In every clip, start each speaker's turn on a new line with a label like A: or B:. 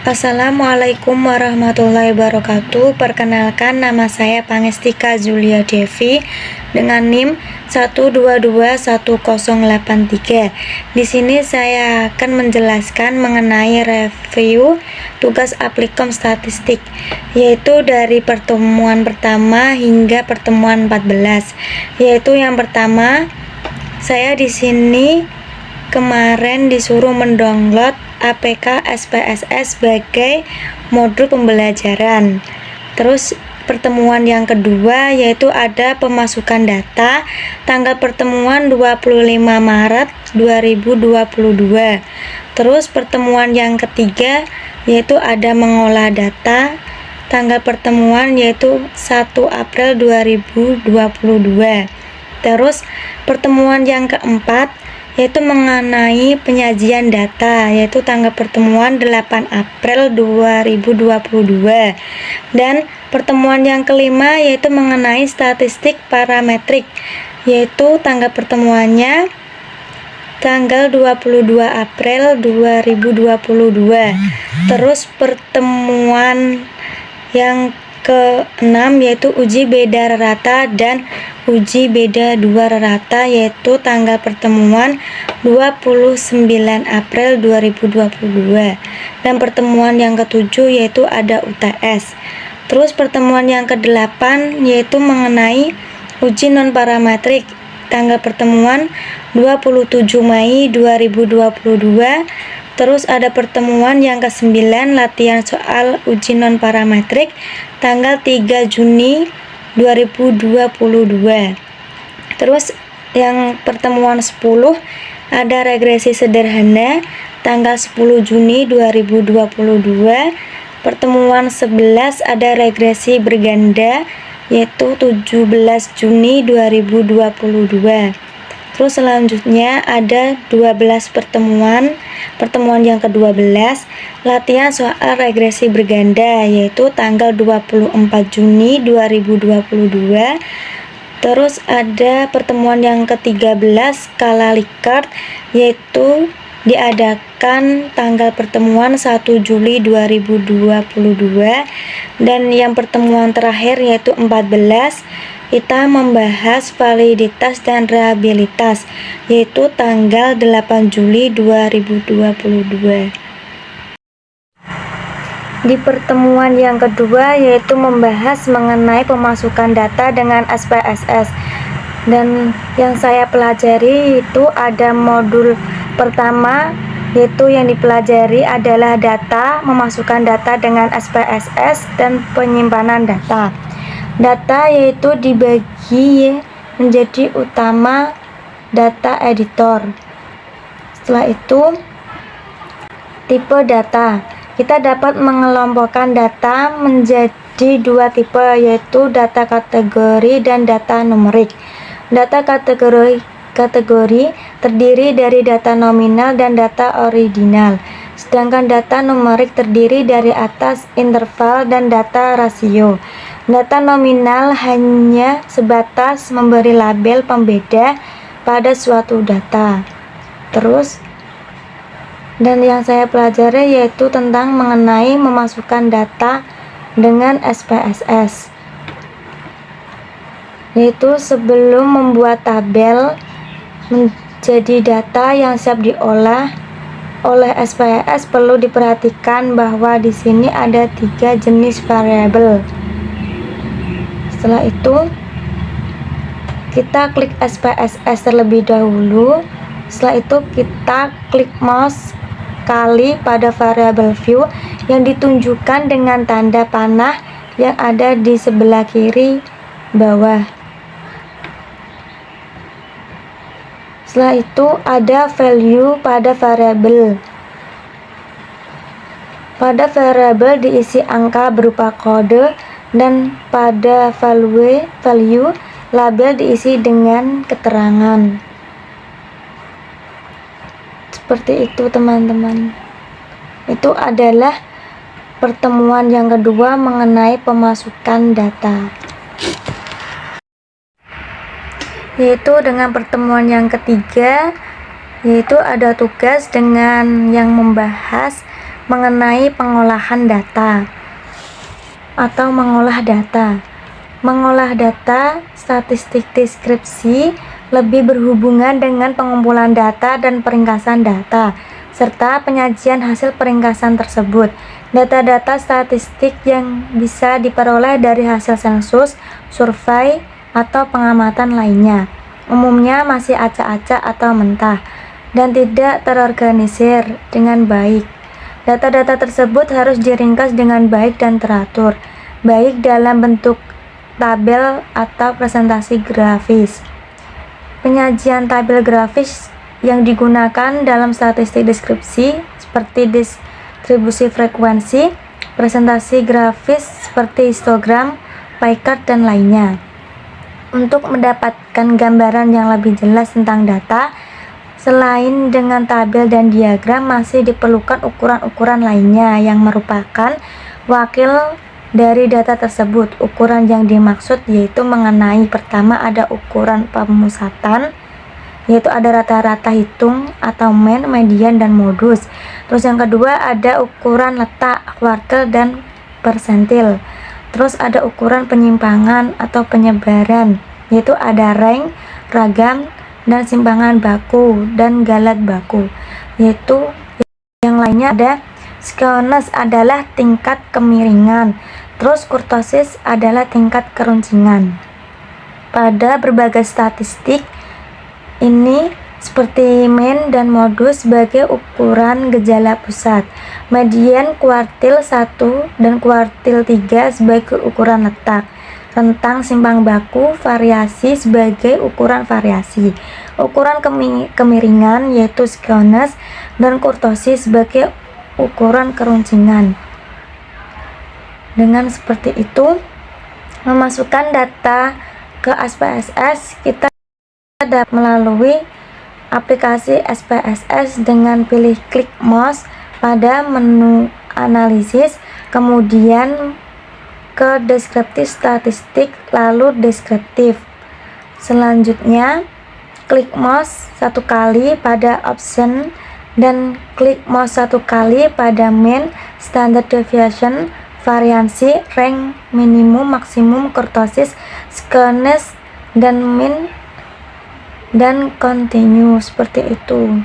A: Assalamualaikum warahmatullahi wabarakatuh. Perkenalkan, nama saya Pangestika Zulia Devi dengan NIM 1221083. Di sini saya akan menjelaskan mengenai review tugas applikom statistik, yaitu dari pertemuan pertama hingga pertemuan 14. Yaitu yang pertama, saya di sini kemarin disuruh mendownload APK SPSS sebagai modul pembelajaran. Terus pertemuan yang kedua yaitu ada pemasukan data, tanggal pertemuan 25 Maret 2022. Terus pertemuan yang ketiga yaitu ada mengolah data, tanggal pertemuan yaitu 1 April 2022. Terus pertemuan yang keempat yaitu mengenai penyajian data, yaitu tanggal pertemuan 8 April 2022. Dan pertemuan yang kelima yaitu mengenai statistik parametrik, yaitu tanggal pertemuannya tanggal 22 April 2022. Terus pertemuan yang keenam yaitu uji beda rata dan uji beda dua rata, yaitu tanggal pertemuan 29 April 2022. Dan pertemuan yang ketujuh yaitu ada UTS. Terus pertemuan yang kedelapan yaitu mengenai uji non parametrik, tanggal pertemuan 27 Mei 2022. Terus ada pertemuan yang ke-9 latihan soal uji non parametrik tanggal 3 Juni 2022. Terus yang pertemuan 10 ada regresi sederhana tanggal 10 Juni 2022. Pertemuan 11 ada regresi berganda yaitu 17 Juni 2022. Terus selanjutnya ada 12 pertemuan yang ke-12 latihan soal regresi berganda yaitu tanggal 24 Juni 2022. Terus ada pertemuan yang ke-13 skala Likert yaitu diadakan tanggal pertemuan 1 Juli 2022. Dan yang pertemuan terakhir yaitu 14 kita membahas validitas dan reliabilitas yaitu tanggal 8 Juli 2022. Di pertemuan yang kedua yaitu membahas mengenai pemasukan data dengan SPSS, dan yang saya pelajari itu ada modul pertama yaitu yang dipelajari adalah data, memasukkan data dengan SPSS dan penyimpanan data. Data yaitu dibagi menjadi utama, data editor. Setelah itu tipe data. Kita dapat mengelompokkan data menjadi dua tipe yaitu data kategori dan data numerik. Data kategori terdiri dari data nominal dan data ordinal. Sedangkan data numerik terdiri dari atas, interval, dan data rasio. Data nominal hanya sebatas memberi label pembeda pada suatu data. Terus, dan yang saya pelajari yaitu tentang mengenai memasukkan data dengan SPSS. Yaitu sebelum membuat tabel menjadi data yang siap diolah oleh SPSS perlu diperhatikan bahwa di sini ada 3 jenis variabel. Setelah itu kita klik SPSS terlebih dahulu. Setelah itu kita klik mouse kali pada variabel view yang ditunjukkan dengan tanda panah yang ada di sebelah kiri bawah. Setelah itu ada value pada variabel. Pada variabel diisi angka berupa kode, dan pada value label diisi dengan keterangan. Seperti itu teman-teman. Itu adalah pertemuan yang kedua mengenai pemasukan data. Yaitu dengan pertemuan yang ketiga yaitu ada tugas dengan yang membahas mengenai pengolahan data atau mengolah data. Mengolah data statistik deskripsi lebih berhubungan dengan pengumpulan data dan peringkasan data, serta penyajian hasil peringkasan tersebut. Data-data statistik yang bisa diperoleh dari hasil sensus, survei, atau pengamatan lainnya, umumnya masih acak-acak atau mentah, dan tidak terorganisir dengan baik. Data-data tersebut harus diringkas dengan baik dan teratur, baik dalam bentuk tabel atau presentasi grafis. Penyajian tabel grafis yang digunakan dalam statistik deskripsi seperti distribusi frekuensi, presentasi grafis seperti histogram, pie chart, dan lainnya. Untuk mendapatkan gambaran yang lebih jelas tentang data, selain dengan tabel dan diagram, masih diperlukan ukuran-ukuran lainnya yang merupakan wakil dari data tersebut. Ukuran yang dimaksud yaitu mengenai pertama ada ukuran pemusatan, yaitu ada rata-rata hitung atau mean, median, dan modus. Terus yang kedua ada ukuran letak, kuartil, dan persentil. Terus ada ukuran penyimpangan atau penyebaran, yaitu ada rank, ragam, dan simpangan baku dan galat baku. Yaitu yang lainnya ada skewness adalah tingkat kemiringan. Terus kurtosis adalah tingkat keruncingan. Pada berbagai statistik ini seperti mean dan modus sebagai ukuran gejala pusat, median kuartil 1 dan kuartil 3 sebagai ukuran letak, rentang simpang baku variasi sebagai ukuran variasi, ukuran kemiringan yaitu skewness, dan kurtosis sebagai ukuran keruncingan. Dengan seperti itu, memasukkan data ke SPSS, kita dapat melalui aplikasi SPSS dengan pilih klik mouse pada menu analisis, kemudian ke deskriptif statistik, lalu deskriptif. Selanjutnya, klik mouse satu kali pada option dan klik mouse satu kali pada mean, standard deviation, variansi, rank, minimum, maksimum, kurtosis, skewness, dan mean, dan continue. Seperti itu.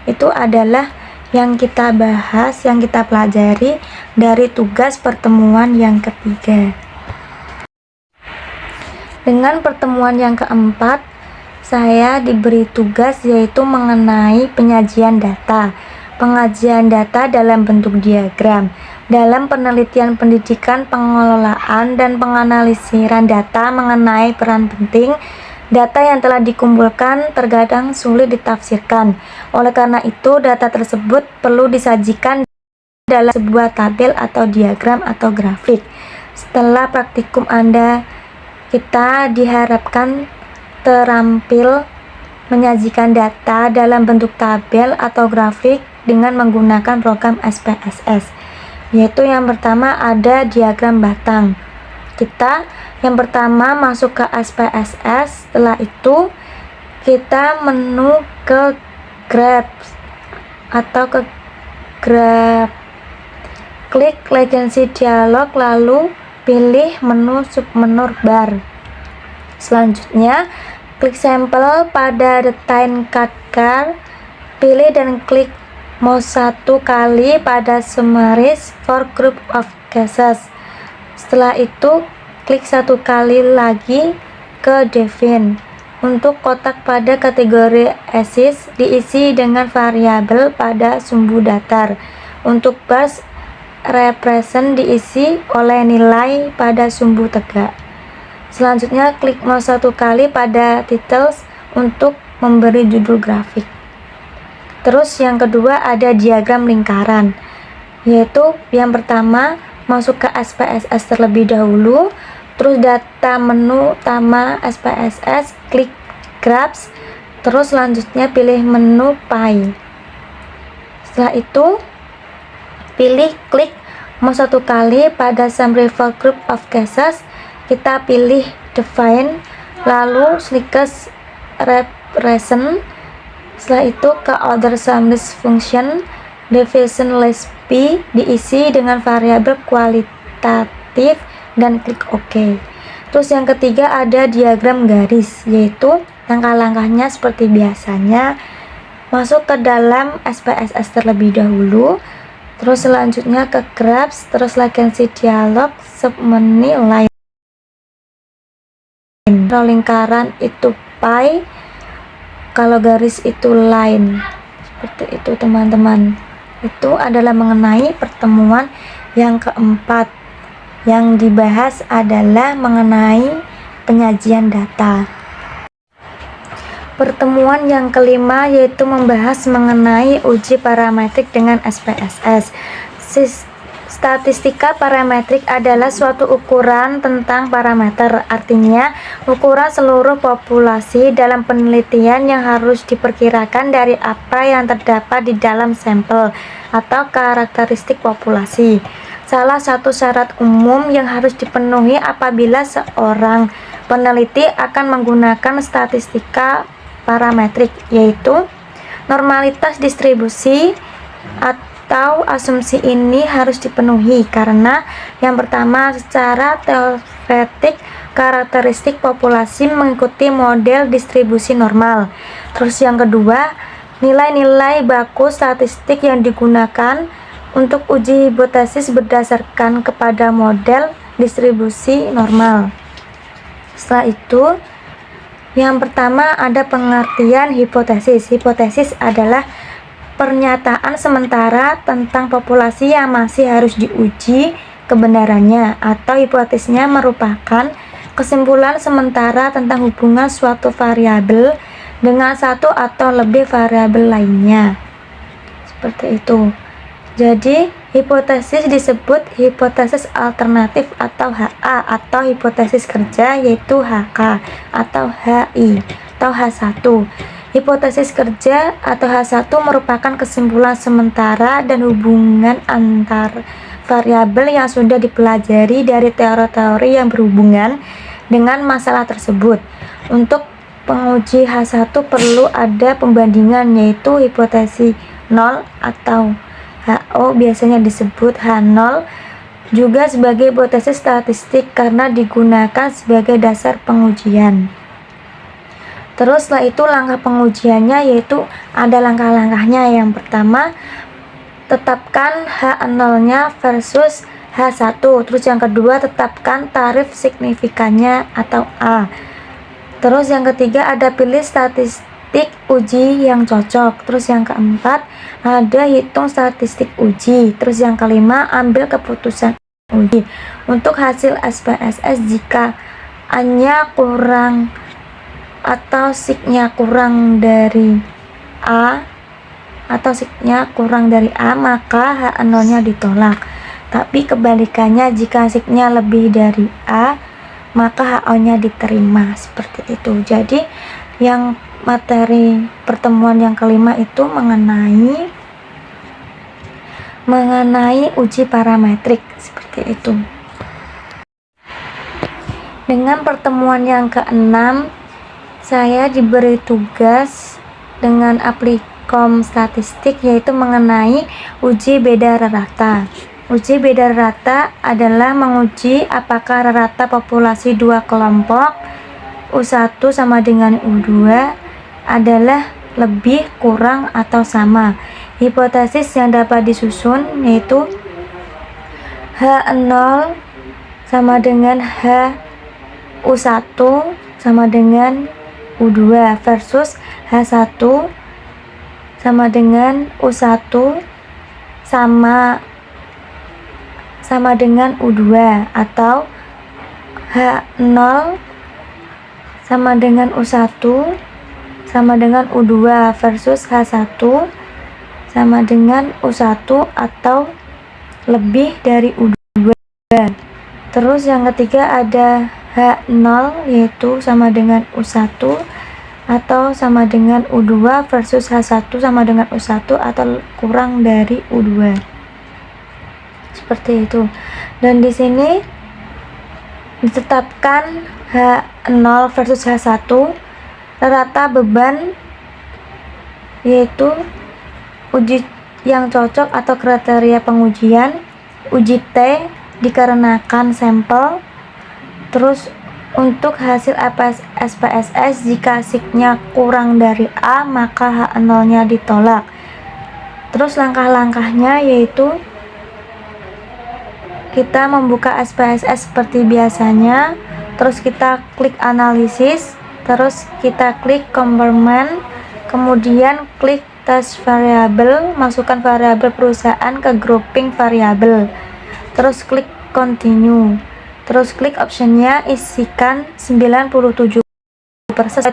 A: Itu adalah yang kita bahas, yang kita pelajari dari tugas pertemuan yang ketiga. Dengan pertemuan yang keempat, saya diberi tugas yaitu mengenai penyajian data. Pengajian data dalam bentuk diagram. Dalam penelitian pendidikan, pengelolaan, dan penganalisiran data mengenai peran penting data yang telah dikumpulkan terkadang sulit ditafsirkan. Oleh karena itu, data tersebut perlu disajikan dalam sebuah tabel atau diagram atau grafik. Setelah praktikum kita diharapkan terampil menyajikan data dalam bentuk tabel atau grafik dengan menggunakan program SPSS. Yaitu yang pertama ada diagram batang. Kita yang pertama masuk ke SPSS, setelah itu kita menu ke graphs atau ke graph, klik legacy dialog, lalu pilih menu submenu bar. Selanjutnya klik sampel pada retain card car, pilih dan klik mouse satu kali pada summarize for group of cases. Setelah itu klik satu kali lagi ke define. Untuk kotak pada kategori axis diisi dengan variabel pada sumbu datar. Untuk bars represent diisi oleh nilai pada sumbu tegak. Selanjutnya klik mouse satu kali pada titles untuk memberi judul grafik. Terus yang kedua ada diagram lingkaran, yaitu yang pertama masuk ke SPSS terlebih dahulu, terus data menu utama SPSS, klik graphs, terus selanjutnya pilih menu pie. Setelah itu pilih klik mouse satu kali pada summary for group of cases, kita pilih define, lalu slices represent. Setelah itu ke order sum list function, division list p, tapi diisi dengan variabel kualitatif dan klik OK. Terus yang ketiga ada diagram garis, yaitu langkah-langkahnya seperti biasanya. Masuk ke dalam SPSS terlebih dahulu, terus selanjutnya ke Graph, terus latensi dialog, submenu line. Kalau lingkaran itu pi, kalau garis itu line. Seperti itu teman-teman. Itu adalah mengenai pertemuan yang keempat. Yang dibahas adalah mengenai penyajian data. Pertemuan yang kelima yaitu membahas mengenai uji parametrik dengan SPSS. Statistika parametrik adalah suatu ukuran tentang parameter, artinya ukuran seluruh populasi dalam penelitian yang harus diperkirakan dari apa yang terdapat di dalam sampel atau karakteristik populasi. Salah satu syarat umum yang harus dipenuhi apabila seorang peneliti akan menggunakan statistika parametrik yaitu normalitas distribusi atau asumsi ini harus dipenuhi karena yang pertama, secara teoretik karakteristik populasi mengikuti model distribusi normal. Terus yang kedua, nilai-nilai baku statistik yang digunakan untuk uji hipotesis berdasarkan kepada model distribusi normal. Setelah itu, yang pertama ada pengertian hipotesis. Hipotesis adalah pernyataan sementara tentang populasi yang masih harus diuji kebenarannya, atau hipotesisnya merupakan kesimpulan sementara tentang hubungan suatu variabel dengan satu atau lebih variabel lainnya. Seperti itu. Jadi, hipotesis disebut hipotesis alternatif atau HA, atau hipotesis kerja yaitu HK atau HI atau H1. Hipotesis kerja atau H1 merupakan kesimpulan sementara dan hubungan antar variabel yang sudah dipelajari dari teori-teori yang berhubungan dengan masalah tersebut. Untuk penguji H1 perlu ada pembandingan yaitu hipotesis 0 atau HO biasanya disebut H0 juga sebagai hipotesis statistik karena digunakan sebagai dasar pengujian. Terus setelah itu langkah pengujiannya yaitu ada langkah-langkahnya. Yang pertama, tetapkan H0-nya versus H1. Terus yang kedua, tetapkan tarif signifikannya atau A. Terus yang ketiga ada pilih statistik uji yang cocok. Terus yang keempat ada hitung statistik uji. Terus yang kelima ambil keputusan uji. Untuk hasil SPSS jika A-nya kurang atau signya kurang dari A maka H0-nya ditolak. Tapi kebalikannya jika signya lebih dari A maka HO-nya diterima. Seperti itu. Jadi yang materi pertemuan yang kelima itu mengenai uji parametrik. Seperti itu. Dengan pertemuan yang keenam, saya diberi tugas dengan applikom statistik yaitu mengenai uji beda rata. Uji beda rata adalah menguji apakah rata populasi dua kelompok U1 sama dengan U2 adalah lebih, kurang, atau sama. Hipotesis yang dapat disusun yaitu H0 sama dengan U1 sama dengan U2 versus H1 sama dengan U1 sama dengan U2 atau H0 sama dengan U1 sama dengan U2 versus H1 sama dengan U1 atau lebih dari U2. Terus yang ketiga ada H0 yaitu sama dengan U1 atau sama dengan U2 versus H1 sama dengan U1 atau kurang dari U2. Seperti itu. Dan di sini ditetapkan H0 versus H1 rata beban yaitu uji yang cocok atau kriteria pengujian. Uji T dikarenakan sampel. Terus untuk hasil SPSS, jika sigma kurang dari A maka H0-nya ditolak. Terus langkah-langkahnya yaitu kita membuka SPSS seperti biasanya, terus kita klik analisis, terus kita klik complement, kemudian klik test variable, masukkan variabel perusahaan ke grouping variabel, terus klik continue, terus klik optionnya isikan 97%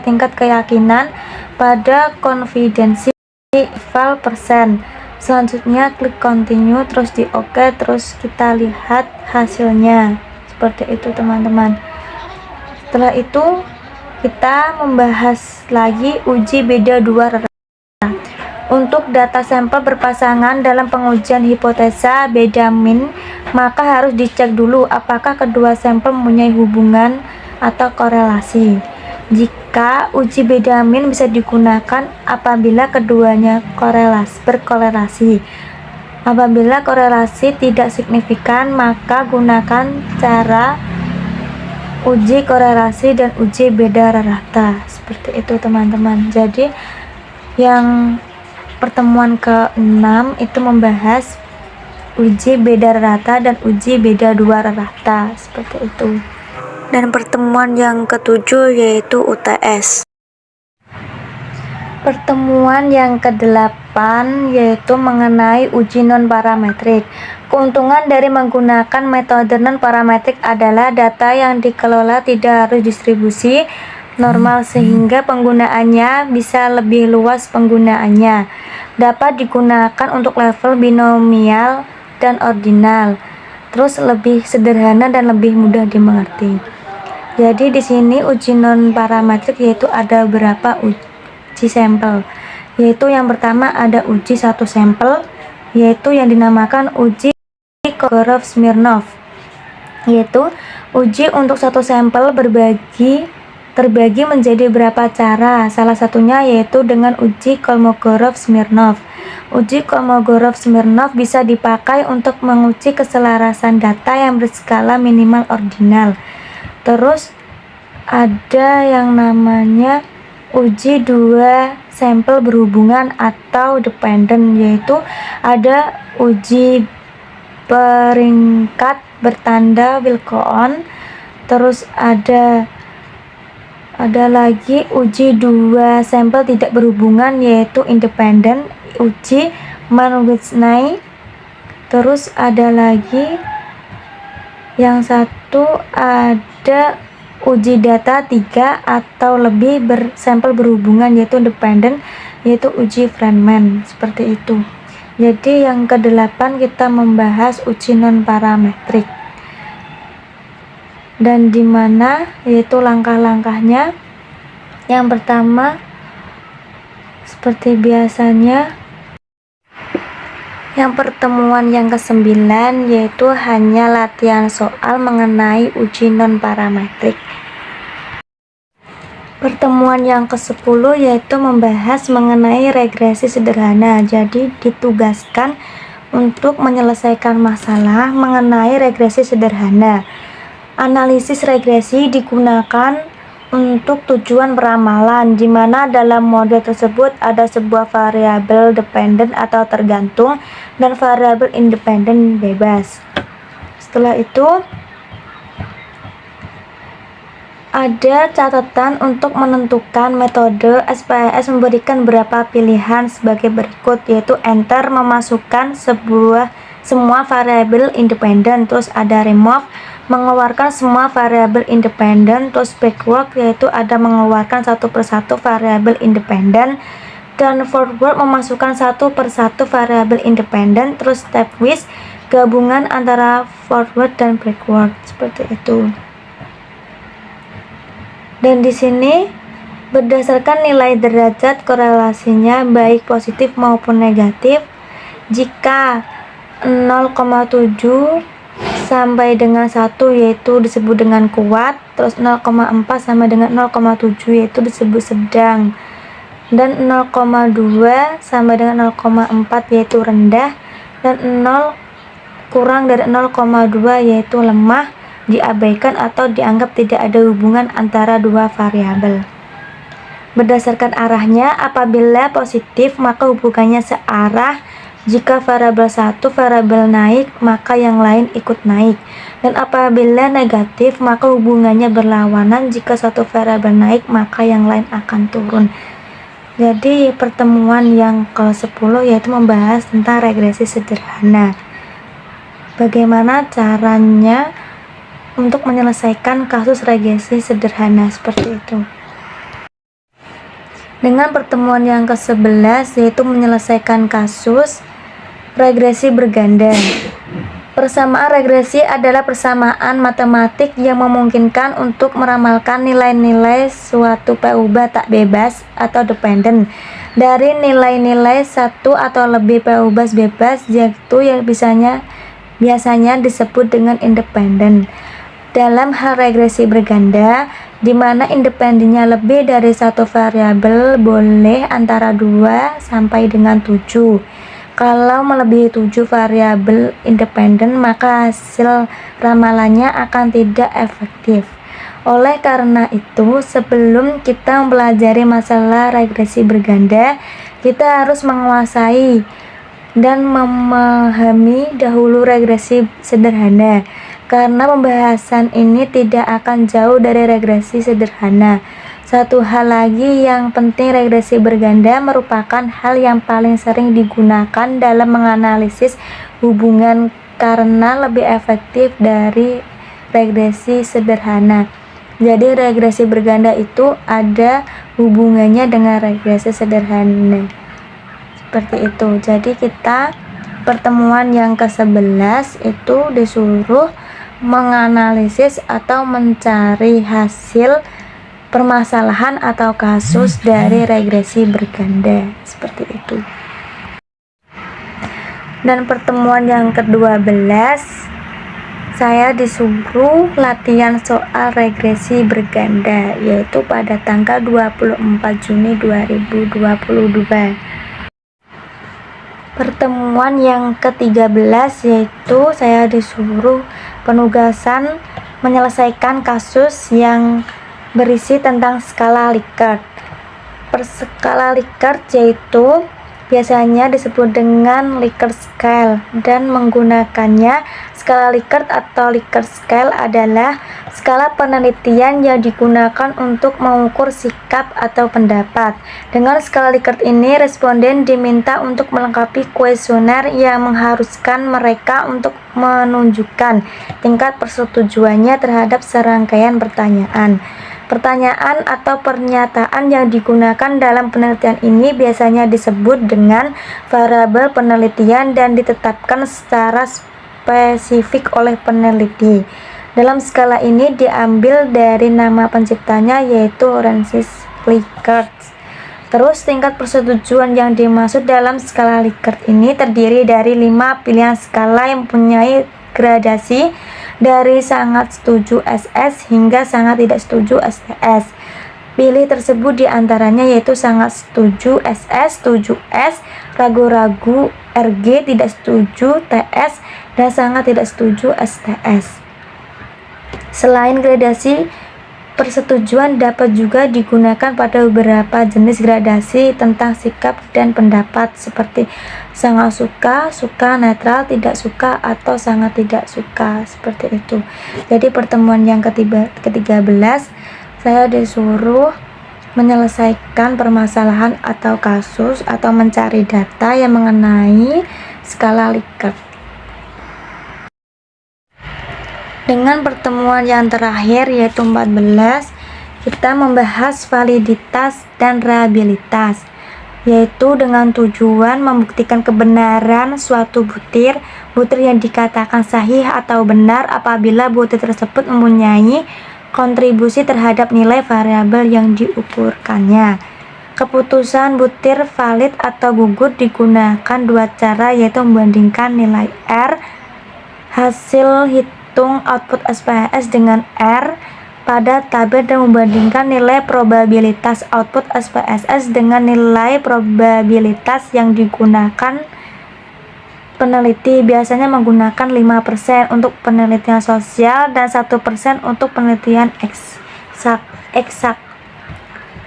A: tingkat keyakinan pada confidence eval persen. Selanjutnya klik continue, terus di OK, terus kita lihat hasilnya seperti itu teman-teman. Setelah itu kita membahas lagi uji beda dua rata. Untuk data sampel berpasangan dalam pengujian hipotesa beda min, maka harus dicek dulu apakah kedua sampel mempunyai hubungan atau korelasi. Jika uji beda min bisa digunakan apabila keduanya berkorelasi. Apabila korelasi tidak signifikan, maka gunakan cara uji korelasi dan uji beda rata. Seperti itu teman-teman. Jadi yang pertemuan ke-6 itu membahas uji beda rata dan uji beda dua rata. Seperti itu. Dan pertemuan yang ke-7 yaitu UTS. Pertemuan yang ke-8 yaitu mengenai uji non-parametrik. Keuntungan dari menggunakan metode non-parametrik adalah data yang dikelola tidak harus distribusi normal sehingga penggunaannya bisa lebih luas. Penggunaannya dapat digunakan untuk level binomial dan ordinal, terus lebih sederhana dan lebih mudah dimengerti. Jadi di sini uji non parametrik yaitu ada beberapa uji sampel. Yaitu yang pertama ada uji satu sampel, yaitu yang dinamakan uji Kolmogorov-Smirnov. Yaitu uji untuk satu sampel terbagi menjadi beberapa cara. Salah satunya yaitu dengan uji Kolmogorov-Smirnov. Uji Kolmogorov-Smirnov bisa dipakai untuk menguji keselarasan data yang berskala minimal ordinal. Terus ada yang namanya uji dua sampel berhubungan atau dependent, yaitu ada uji peringkat bertanda Wilcoxon. Terus ada lagi uji dua sampel tidak berhubungan yaitu independent, uji Mann-Whitney. Terus ada lagi yang satu ada uji data 3 atau lebih sampel berhubungan yaitu dependent, yaitu uji Friedman. Seperti itu. Jadi yang ke-8 kita membahas uji non parametrik. Dan di mana yaitu langkah-langkahnya. Yang pertama seperti biasanya, yang pertemuan yang ke-9 yaitu hanya latihan soal mengenai uji non parametrik. Pertemuan yang ke-10 yaitu membahas mengenai regresi sederhana. Jadi ditugaskan untuk menyelesaikan masalah mengenai regresi sederhana. Analisis regresi digunakan untuk tujuan peramalan, di mana dalam model tersebut ada sebuah variabel dependent atau tergantung dan variabel independen bebas. Setelah itu ada catatan untuk menentukan metode. SPSS memberikan beberapa pilihan sebagai berikut, yaitu enter memasukkan semua variabel independen, terus ada remove mengeluarkan semua variabel independen, terus backward yaitu ada mengeluarkan satu persatu variabel independen, dan forward memasukkan satu persatu variabel independen, terus stepwise gabungan antara forward dan backward. Seperti itu. Dan di sini berdasarkan nilai derajat korelasinya baik positif maupun negatif. Jika 0,7 sampai dengan 1 yaitu disebut dengan kuat, terus 0,4 sama dengan 0,7 yaitu disebut sedang. dan 0,2 sama dengan 0,4 yaitu rendah, dan 0 kurang dari 0,2 yaitu lemah, diabaikan atau dianggap tidak ada hubungan antara dua variabel. Berdasarkan arahnya, apabila positif maka hubungannya searah. Jika variabel satu variabel naik, maka yang lain ikut naik. Dan apabila negatif, maka hubungannya berlawanan. Jika satu variabel naik, maka yang lain akan turun. Jadi pertemuan yang ke-10 yaitu membahas tentang regresi sederhana. Bagaimana caranya untuk menyelesaikan kasus regresi sederhana seperti itu. Dengan pertemuan yang ke-11 yaitu menyelesaikan kasus regresi berganda. Persamaan regresi adalah persamaan matematik yang memungkinkan untuk meramalkan nilai-nilai suatu PU tak bebas atau dependen dari nilai-nilai satu atau lebih PU bebas, yaitu yang biasanya disebut dengan independen. Dalam hal regresi berganda, di mana independennya lebih dari satu variabel boleh antara 2 sampai dengan 7. Kalau melebihi 7 variabel independen, maka hasil ramalannya akan tidak efektif. Oleh karena itu, sebelum kita mempelajari masalah regresi berganda, kita harus menguasai dan memahami dahulu regresi sederhana, karena pembahasan ini tidak akan jauh dari regresi sederhana. Satu hal lagi yang penting, regresi berganda merupakan hal yang paling sering digunakan dalam menganalisis hubungan karena lebih efektif dari regresi sederhana. Jadi regresi berganda itu ada hubungannya dengan regresi sederhana. Seperti itu. Jadi kita pertemuan yang ke-11 itu disuruh menganalisis atau mencari hasil permasalahan atau kasus dari regresi berganda seperti itu. Dan pertemuan yang ke-12 saya disuruh latihan soal regresi berganda, yaitu pada tanggal 24 Juni 2022. Pertemuan yang ke-13 yaitu saya disuruh penugasan menyelesaikan kasus yang berisi tentang skala Likert. Skala Likert yaitu biasanya disebut dengan Likert scale, dan menggunakannya skala Likert atau Likert scale adalah skala penelitian yang digunakan untuk mengukur sikap atau pendapat. Dengan skala Likert ini, responden diminta untuk melengkapi kuesioner yang mengharuskan mereka untuk menunjukkan tingkat persetujuannya terhadap serangkaian pertanyaan. Pertanyaan atau pernyataan yang digunakan dalam penelitian ini biasanya disebut dengan variabel penelitian dan ditetapkan secara spesifik oleh peneliti. Dalam skala ini diambil dari nama penciptanya, yaitu Francis Likert. Terus tingkat persetujuan yang dimaksud dalam skala Likert ini terdiri dari 5 pilihan skala yang mempunyai gradasi dari sangat setuju SS hingga sangat tidak setuju STS. Pilih tersebut diantaranya yaitu sangat setuju SS, setuju S, ragu-ragu RG, tidak setuju TS, dan sangat tidak setuju STS. Selain gradasi persetujuan dapat juga digunakan pada beberapa jenis gradasi tentang sikap dan pendapat seperti sangat suka, suka, netral, tidak suka, atau sangat tidak suka, seperti itu. Jadi pertemuan yang ke-13 saya disuruh menyelesaikan permasalahan atau kasus atau mencari data yang mengenai skala Likert. Dengan pertemuan yang terakhir yaitu 14, kita membahas validitas dan reliabilitas, yaitu dengan tujuan membuktikan kebenaran suatu butir yang dikatakan sahih atau benar apabila butir tersebut mempunyai kontribusi terhadap nilai variabel yang diukurkannya. Keputusan butir valid atau gugur digunakan dua cara, yaitu membandingkan nilai R hasil output SPSS dengan R pada tabel dan membandingkan nilai probabilitas output SPSS dengan nilai probabilitas yang digunakan peneliti. Biasanya menggunakan 5% untuk penelitian sosial dan 1% untuk penelitian eksak.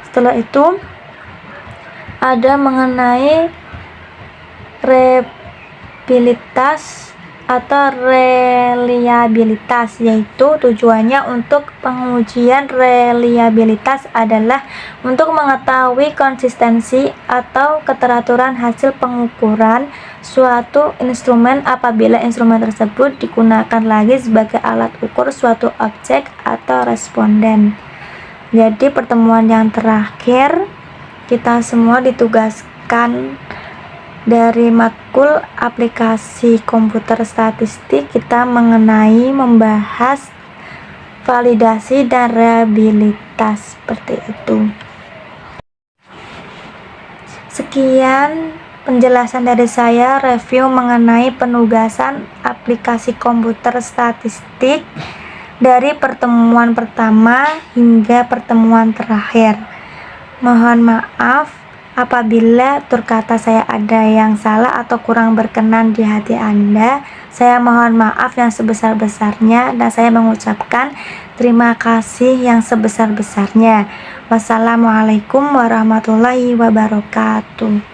A: Setelah itu ada mengenai reliabilitas atau reliabilitas, yaitu tujuannya untuk pengujian reliabilitas adalah untuk mengetahui konsistensi atau keteraturan hasil pengukuran suatu instrumen apabila instrumen tersebut digunakan lagi sebagai alat ukur suatu objek atau responden. Jadi pertemuan yang terakhir kita semua ditugaskan dari matkul aplikasi komputer statistik, kita mengenai membahas validasi dan reliabilitas, seperti itu. Sekian penjelasan dari saya, review mengenai penugasan aplikasi komputer statistik dari pertemuan pertama hingga pertemuan terakhir. Mohon maaf apabila tutur kata saya ada yang salah atau kurang berkenan di hati Anda. Saya mohon maaf yang sebesar-besarnya dan saya mengucapkan terima kasih yang sebesar-besarnya. Wassalamualaikum warahmatullahi wabarakatuh.